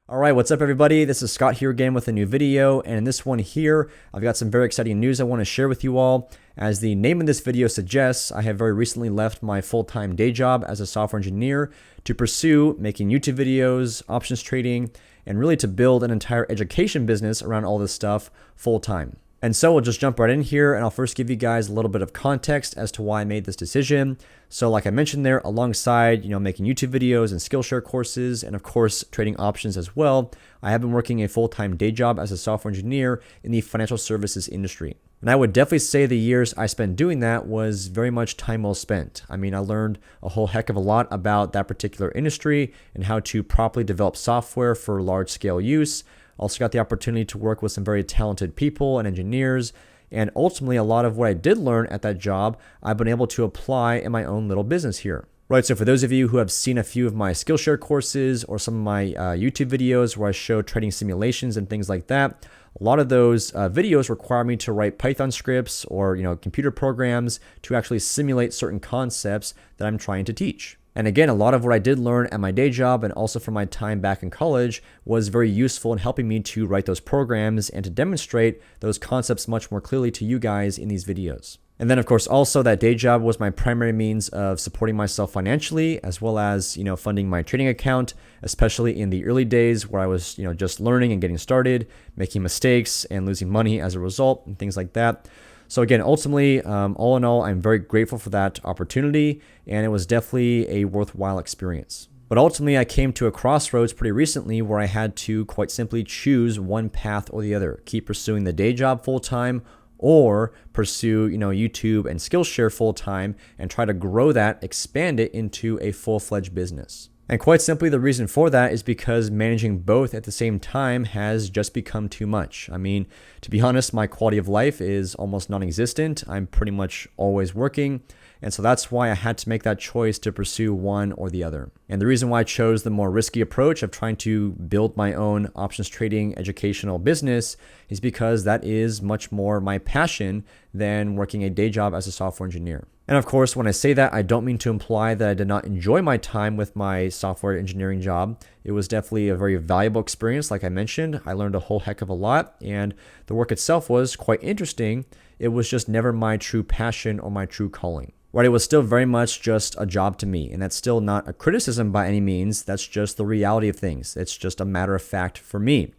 All right, what's up everybody? This is Scott here again with a new video, and in this one here, I've got some very exciting news I want to share with you all. As the name of this video suggests, I have very recently left my full-time day job as a software engineer to pursue making YouTube videos, options trading, and really to build an entire education business around all this stuff full-time. And so we'll just jump right in here, and I'll first give you guys a little bit of context as to why I made this decision. So like I mentioned there, alongside making YouTube videos and Skillshare courses, and of course trading options as well, I have been working a full-time day job as a software engineer in the financial services industry. And I would definitely say the years I spent doing that was very much time well spent. I mean, I learned a whole heck of a lot about that particular industry and how to properly develop software for large-scale use. Also got the opportunity to work with some very talented people and engineers, and ultimately a lot of what I did learn at that job, I've been able to apply in my own little business here. Right, so for those of you who have seen a few of my Skillshare courses or some of my YouTube videos where I show trading simulations and things like that, a lot of those videos require me to write Python scripts or computer programs to actually simulate certain concepts that I'm trying to teach. And again, a lot of what I did learn at my day job and also from my time back in college was very useful in helping me to write those programs and to demonstrate those concepts much more clearly to you guys in these videos. And then of course also that day job was my primary means of supporting myself financially, as well as funding my trading account, especially in the early days where I was just learning and getting started, making mistakes and losing money as a result and things like that. So again, ultimately, all in all, I'm very grateful for that opportunity, and it was definitely a worthwhile experience. But ultimately, I came to a crossroads pretty recently where I had to quite simply choose one path or the other. Keep pursuing the day job full-time, or pursue YouTube and Skillshare full-time and try to grow that, expand it into a full-fledged business. And quite simply, the reason for that is because managing both at the same time has just become too much. I mean, to be honest, my quality of life is almost non-existent. I'm pretty much always working. And so that's why I had to make that choice to pursue one or the other. And the reason why I chose the more risky approach of trying to build my own options trading educational business is because that is much more my passion than working a day job as a software engineer. And of course, when I say that, I don't mean to imply that I did not enjoy my time with my software engineering job. It was definitely a very valuable experience. Like I mentioned, I learned a whole heck of a lot, and the work itself was quite interesting. It was just never my true passion or my true calling. Right, it was still very much just a job to me, and that's still not a criticism by any means. That's just the reality of things. It's just a matter of fact for me.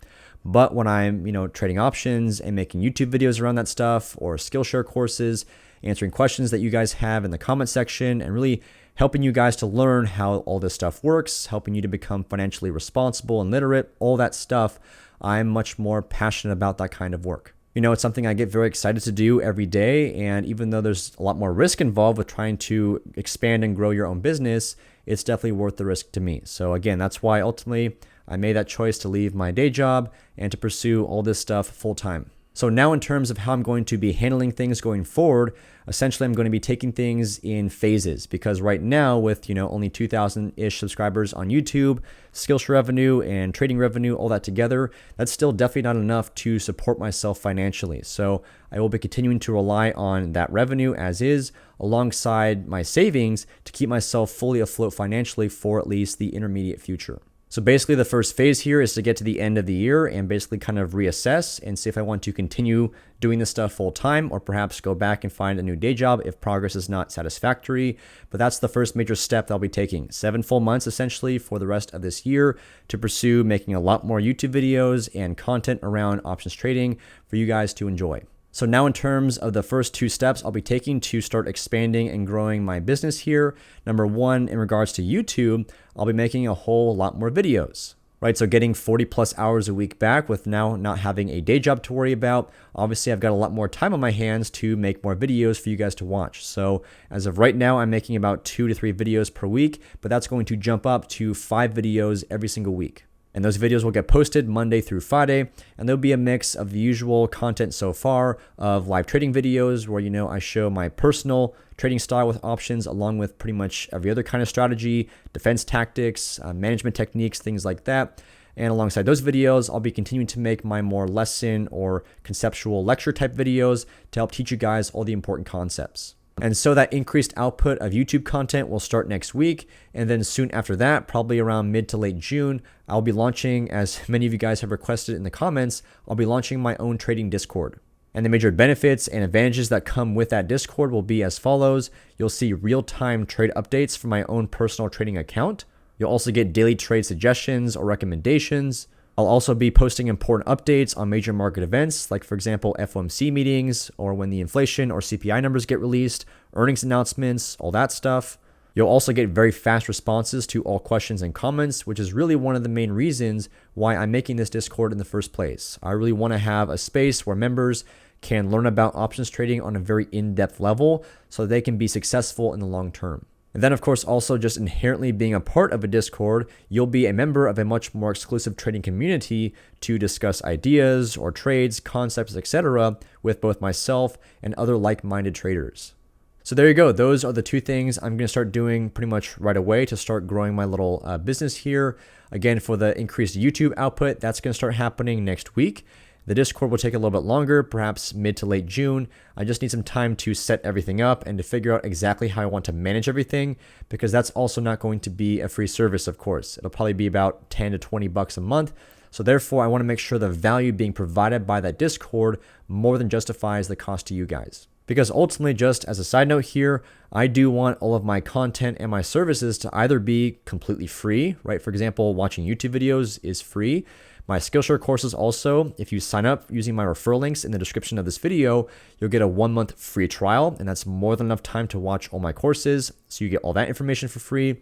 But when I'm, trading options and making YouTube videos around that stuff, or Skillshare courses, answering questions that you guys have in the comment section, and really helping you guys to learn how all this stuff works, helping you to become financially responsible and literate, all that stuff, I'm much more passionate about that kind of work. It's something I get very excited to do every day, and even though there's a lot more risk involved with trying to expand and grow your own business, it's definitely worth the risk to me. So again, that's why ultimately I made that choice to leave my day job and to pursue all this stuff full time. So now in terms of how I'm going to be handling things going forward, essentially I'm going to be taking things in phases, because right now with only 2,000-ish subscribers on YouTube, Skillshare revenue and trading revenue, all that together, that's still definitely not enough to support myself financially. So I will be continuing to rely on that revenue as is, alongside my savings to keep myself fully afloat financially for at least the intermediate future. So basically the first phase here is to get to the end of the year and basically kind of reassess and see if I want to continue doing this stuff full time, or perhaps go back and find a new day job if progress is not satisfactory. But that's the first major step that I'll be taking. 7 full months essentially for the rest of this year to pursue making a lot more YouTube videos and content around options trading for you guys to enjoy. So now in terms of the first 2 steps I'll be taking to start expanding and growing my business here. Number 1, in regards to YouTube, I'll be making a whole lot more videos. Right, so getting 40 plus hours a week back with now not having a day job to worry about. Obviously, I've got a lot more time on my hands to make more videos for you guys to watch. So as of right now, I'm making about 2 to 3 videos per week, but that's going to jump up to 5 videos every single week. And those videos will get posted Monday through Friday, and there'll be a mix of the usual content so far of live trading videos where, I show my personal trading style with options along with pretty much every other kind of strategy, defense tactics, management techniques, things like that. And alongside those videos, I'll be continuing to make my more lesson or conceptual lecture type videos to help teach you guys all the important concepts. And so that increased output of YouTube content will start next week. And then soon after that, probably around mid to late June, I'll be launching, as many of you guys have requested in the comments, I'll be launching my own trading Discord. And the major benefits and advantages that come with that Discord will be as follows. You'll see real-time trade updates from my own personal trading account. You'll also get daily trade suggestions or recommendations. I'll also be posting important updates on major market events, like for example, FOMC meetings, or when the inflation or CPI numbers get released, earnings announcements, all that stuff. You'll also get very fast responses to all questions and comments, which is really one of the main reasons why I'm making this Discord in the first place. I really want to have a space where members can learn about options trading on a very in-depth level so they can be successful in the long term. And then, of course, also just inherently being a part of a Discord, you'll be a member of a much more exclusive trading community to discuss ideas or trades, concepts, etc. with both myself and other like-minded traders. So there you go. Those are the two things I'm going to start doing pretty much right away to start growing my little business here. Again, for the increased YouTube output, that's going to start happening next week. The Discord will take a little bit longer, perhaps mid to late June. I just need some time to set everything up and to figure out exactly how I want to manage everything, because that's also not going to be a free service, of course. It'll probably be about 10 to 20 bucks a month. So therefore, I want to make sure the value being provided by that Discord more than justifies the cost to you guys. Because ultimately, just as a side note here, I do want all of my content and my services to either be completely free, right? For example, watching YouTube videos is free. My Skillshare courses also, if you sign up using my referral links in the description of this video, you'll get a 1-month free trial, and that's more than enough time to watch all my courses. So you get all that information for free.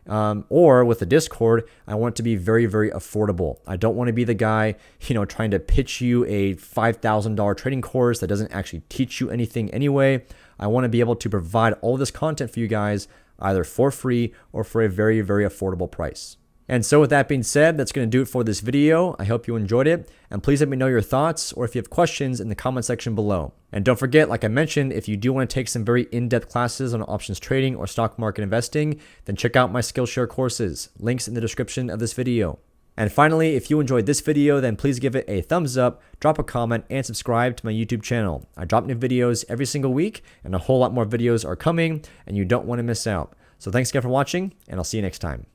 Or with the Discord, I want it to be very, very affordable. I don't want to be the guy, trying to pitch you a $5,000 trading course that doesn't actually teach you anything anyway. I want to be able to provide all this content for you guys either for free or for a very, very affordable price. And so with that being said, that's going to do it for this video. I hope you enjoyed it, and please let me know your thoughts or if you have questions in the comment section below. And don't forget, like I mentioned, if you do want to take some very in-depth classes on options trading or stock market investing, then check out my Skillshare courses. Links in the description of this video. And finally, if you enjoyed this video, then please give it a thumbs up, drop a comment, and subscribe to my YouTube channel. I drop new videos every single week, and a whole lot more videos are coming, and you don't want to miss out. So thanks again for watching, and I'll see you next time.